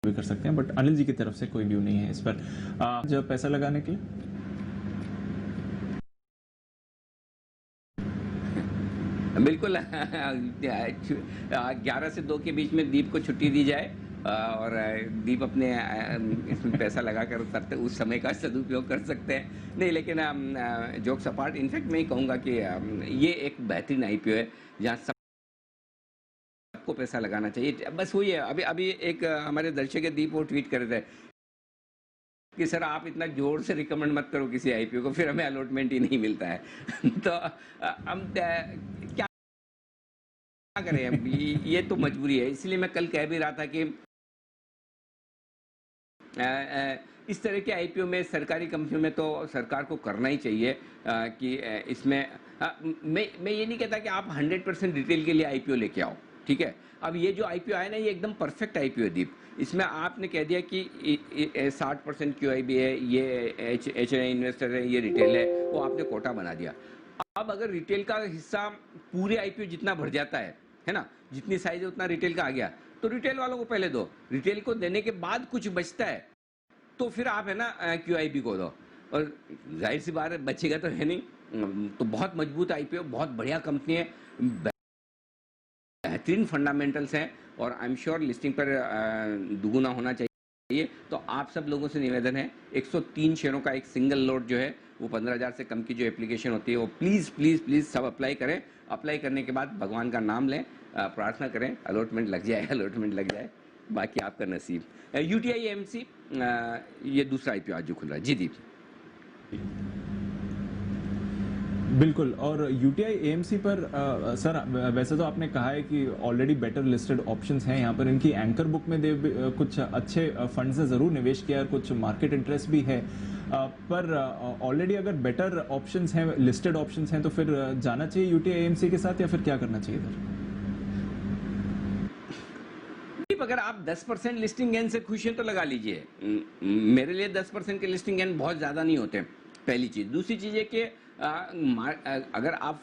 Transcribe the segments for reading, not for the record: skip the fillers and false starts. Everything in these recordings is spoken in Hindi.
भी कर सकते हैं, बट अनिल जी की तरफ से कोई व्यू नहीं है इस पर। जब पैसा लगाने के लिए बिल्कुल 11 से 2 के बीच में दीप को छुट्टी दी जाए और दीप अपने इसमें पैसा लगाकर करते उस समय का सदुपयोग कर सकते हैं। नहीं, लेकिन जोक्स अपार्ट, इनफैक्ट मैं ये कहूँगा कि ये एक बेहतरीन आईपीओ है जहाँ सबको पैसा लगाना चाहिए। बस वही है, अभी अभी एक हमारे दर्शक है दीप, वो ट्वीट कर रहे थे कि सर आप इतना जोर से रिकमेंड मत करो किसी आईपीओ को, फिर हमें अलॉटमेंट ही नहीं मिलता है। तो हम क्या करें, अब ये तो मजबूरी है। इसलिए मैं कल कह भी रहा था कि इस तरह के आईपीओ में, सरकारी कंपनियों में तो सरकार को करना ही चाहिए कि इसमें मैं ये नहीं कहता कि आप 100% रिटेल के लिए आईपीओ लेके आओ, ठीक है। अब ये जो आईपीओ है ना, ये एकदम परफेक्ट आईपीओ है दीप। इसमें आपने कह दिया कि 60% क्यूआईबी है, ये एचएनआई इन्वेस्टर है, ये रिटेल है, वो आपने कोटा बना दिया। अब अगर रिटेल का हिस्सा पूरे आईपीओ जितना बढ़ जाता है ना, जितनी साइज है उतना रिटेल का आ गया, तो रिटेल वालों को पहले दो। रिटेल को देने के बाद कुछ बचता है तो फिर आप है ना क्यूआईबी को दो, और जाहिर सी बात है बचेगा तो है नहीं। तो बहुत मजबूत आईपीओ, बहुत बढ़िया कंपनी है, बेहतरीन फंडामेंटल्स हैं, और आई एम श्योर लिस्टिंग पर दुगुना होना चाहिए। तो आप सब लोगों से निवेदन है, 103 शेयरों का एक सिंगल लॉट जो है वो 15,000 से कम की जो एप्लीकेशन होती है वो प्लीज़ प्लीज़ प्लीज़ सब अप्लाई करें। अप्लाई करने के बाद भगवान का नाम लें, प्रार्थना करें, अलॉटमेंट लग जाए, अलॉटमेंट लग जाए, बाकी आपका नसीब। यूटीआई एएमसी ये दूसरा आईपीओ आज जो खुल रहा है। जी दीप। बिल्कुल, और यूटीआई एएमसी पर सर वैसे तो आपने कहा है कि ऑलरेडी बेटर लिस्टेड ऑप्शंस हैं यहाँ पर। इनकी एंकर बुक में कुछ अच्छे फंड्स ने ज़रूर निवेश किया और कुछ मार्केट इंटरेस्ट भी है, पर ऑलरेडी अगर बेटर ऑप्शंस हैं, लिस्टेड ऑप्शंस हैं, तो फिर जाना चाहिए यूटीआई एएमसी के साथ या फिर क्या करना चाहिए इधर? अगर आप 10% लिस्टिंग गेन से खुश हैं तो लगा लीजिए। मेरे लिए 10% के लिस्टिंग गेन बहुत ज़्यादा नहीं होते, पहली चीज़। दूसरी चीज़ है कि अगर आप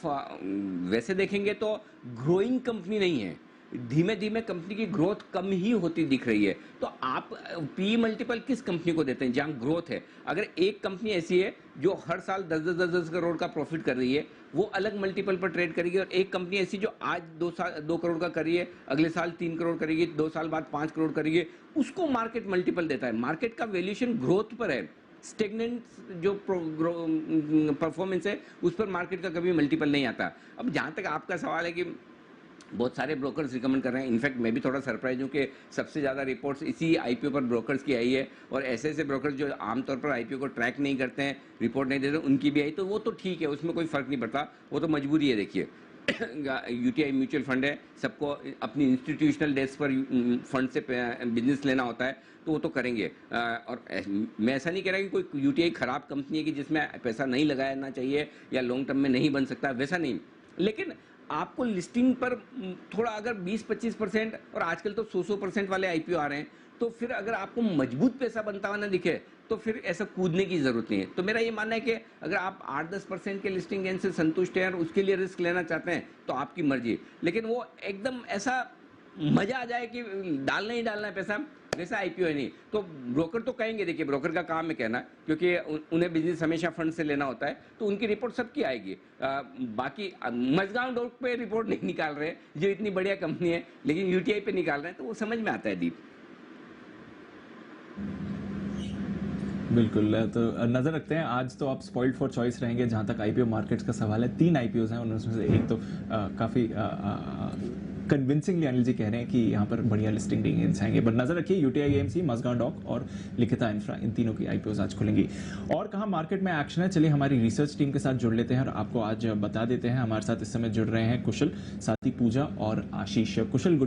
वैसे देखेंगे तो ग्रोइंग कंपनी नहीं है, धीमे धीमे कंपनी की ग्रोथ कम ही होती दिख रही है। तो आप पी मल्टीपल किस कंपनी को देते हैं जहां ग्रोथ है? अगर एक कंपनी ऐसी है जो हर साल 10 करोड़ का प्रॉफिट कर रही है, वो अलग मल्टीपल पर ट्रेड करेगी, और एक कंपनी ऐसी जो आज 2 करोड़ का कर रही है, अगले साल 3 करोड़ करेगी, 2 साल बाद 5 करोड़ करेगी, उसको मार्केट मल्टीपल देता है। मार्केट का वैल्यूएशन ग्रोथ पर है, स्टेगनेंट जो परफॉर्मेंस है उस पर मार्केट का कभी मल्टीपल नहीं आता। अब जहाँ तक आपका सवाल है कि बहुत सारे ब्रोकर्स रिकमेंड कर रहे हैं, इनफैक्ट मैं भी थोड़ा सरप्राइज हूँ कि सबसे ज़्यादा रिपोर्ट्स इसी आईपीओ पर ब्रोकर्स की आई है, और ऐसे ब्रोकर्स जो आमतौर पर आईपीओ को ट्रैक नहीं करते हैं, रिपोर्ट नहीं देते, उनकी भी आई, तो वो तो ठीक है, उसमें कोई फ़र्क नहीं पड़ता, वो तो मजबूरी है। देखिए यूटीआई म्यूचुअल फंड है, सबको अपनी इंस्टीट्यूशनल डेस्क पर फंड से बिजनेस लेना होता है, तो वो तो करेंगे। और मैं ऐसा नहीं कह रहा कि कोई यूटीआई ख़राब कंपनी है कि जिसमें पैसा नहीं लगाना चाहिए या लॉन्ग टर्म में नहीं बन सकता, वैसा नहीं। लेकिन आपको लिस्टिंग पर थोड़ा अगर 20-25% और आजकल तो 100% वाले आईपीओ आ रहे हैं, तो फिर अगर आपको मजबूत पैसा बनता हुआ ना दिखे तो फिर ऐसा कूदने की जरूरत नहीं है। तो मेरा ये मानना है कि अगर आप 8-10% के लिस्टिंग गेन से संतुष्ट हैं और उसके लिए रिस्क लेना चाहते हैं तो आपकी मर्जी, लेकिन वो एकदम ऐसा मजा आ जाए कि डालना ही डालना है पैसा, वैसा आईपीओ है नहीं। तो ब्रोकर तो कहेंगे, देखिए ब्रोकर का काम है कहना, क्योंकि उन्हें बिजनेस हमेशा फंड से लेना होता है, तो उनकी रिपोर्ट सबकी आएगी। बाकी मजगांव डॉट पे रिपोर्ट नहीं निकाल रहे जो इतनी बढ़िया कंपनी है, लेकिन यूटीआई पे निकाल रहे हैं, तो वो समझ में आता है दीप। बिल्कुल, तो नज़र रखते हैं। आज तो आप स्पॉइल्ड फॉर चॉइस रहेंगे जहां तक आईपीओ मार्केट्स का सवाल है। 3 आईपीओज हैं, उनमें से एक तो काफ़ी कन्विंसिंगली अनिल जी कह रहे हैं कि यहाँ पर बढ़िया लिस्टिंग गेन्स आएंगे, बट नजर रखिए यूटीआई एएमसी, मज़गांव डॉक और लिखिता इंफ्रा, इन तीनों की आईपीओज आज खुलेंगी। और कहाँ मार्केट में एक्शन है, चलिए हमारी रिसर्च टीम के साथ जुड़ लेते हैं और आपको आज बता देते हैं। हमारे साथ इस समय जुड़ रहे हैं कुशल, साथ ही पूजा और आशीष। कुशल,